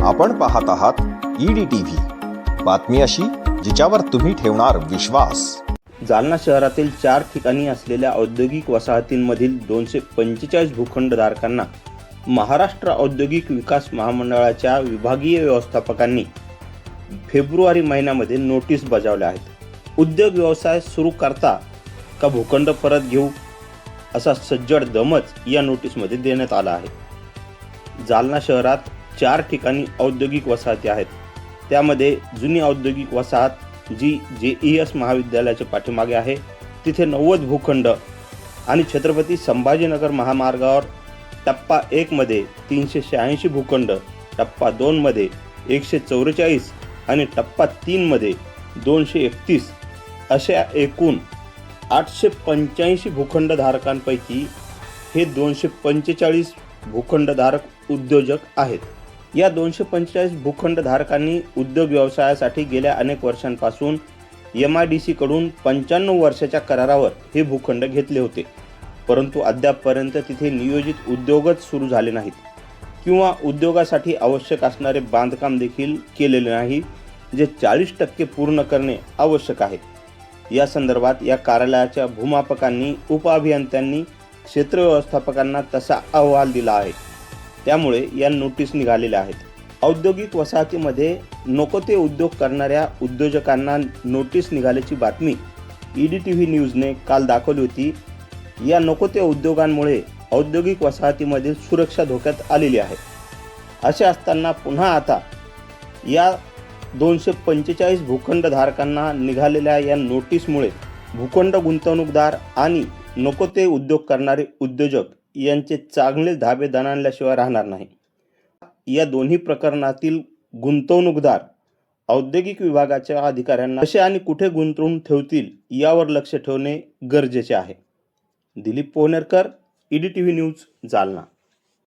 आपण पाहत आहात EDTV, बातमी अशी जिच्यावर तुम्ही ठेवणार विश्वास। जालना शहरातील 4 ठिकाणी असलेल्या औद्योगिक वसाहतींमधील 245 भूखंडधारकांना महाराष्ट्र औद्योगिक विकास महामंडळाच्या विभागीय व्यवस्थापकांनी फेब्रुवारी महिन्यामध्ये नोटीस बजावल्या आहेत। उद्योग व्यवसाय सुरू करता का भूखंड परत घेऊ असा सज्जड दमच या नोटीसमध्ये देण्यात आला आहे। जालना शहरात 4 ठिकाणी औद्योगिक वसाहती आहेत। त्यामध्ये जुनी औद्योगिक वसाहत जी JES महाविद्यालयाच्या पाठीमागे आहे, तिथे 90 भूखंड आणि छत्रपती संभाजीनगर महामार्गावर टप्पा 1 मध्ये 386 भूखंड, टप्पा 2 मध्ये 144 आणि टप्पा 3 मध्ये 231 अशा एकूण 885 भूखंडधारकांपैकी हे 245 भूखंडधारक उद्योजक आहेत। या 245 भूखंडधारकांनी उद्योग व्यवसायासाठी गेल्या अनेक वर्षांपासून MIDC कडून 95 वर्षाच्या करारावर हे भूखंड घेतले होते, परंतु अद्यापपर्यंत तिथे नियोजित उद्योगच सुरू झाले नाहीत किंवा उद्योगासाठी आवश्यक असणारे बांधकाम देखील केलेले नाही, जे 40% पूर्ण करणे आवश्यक आहे। या संदर्भात या कार्यालयाच्या भूमापकांनी उपअभियंत्यांनी क्षेत्र व्यवस्थापकांना तसा अहवाल दिला आहे, त्यामुळे या नोटीस निघालेल्या आहेत। औद्योगिक वसाहतीमध्ये नको ते उद्योग करणाऱ्या उद्योजकांना नोटीस निघाल्याची बातमी EDTV न्यूजने काल दाखवली होती। या नको ते उद्योगांमुळे औद्योगिक वसाहतीमधील सुरक्षा धोक्यात आलेली आहे। असे असताना पुन्हा आता या 245 भूखंडधारकांना निघालेल्या या नोटीसमुळे भूखंड गुंतवणूकदार आणि नको ते उद्योग करणारे उद्योजक यांचे चांगले धाबे दणाणल्याशिवाय राहणार नाही। या दोन्ही प्रकरणातील गुंतवणूकदार औद्योगिक विभागाच्या अधिकाऱ्यांना कसे आणि कुठे गुंतवून ठेवतील यावर लक्ष ठेवणे गरजेचे आहे। Dilip Pohnerkar, EDTV news, Jalna.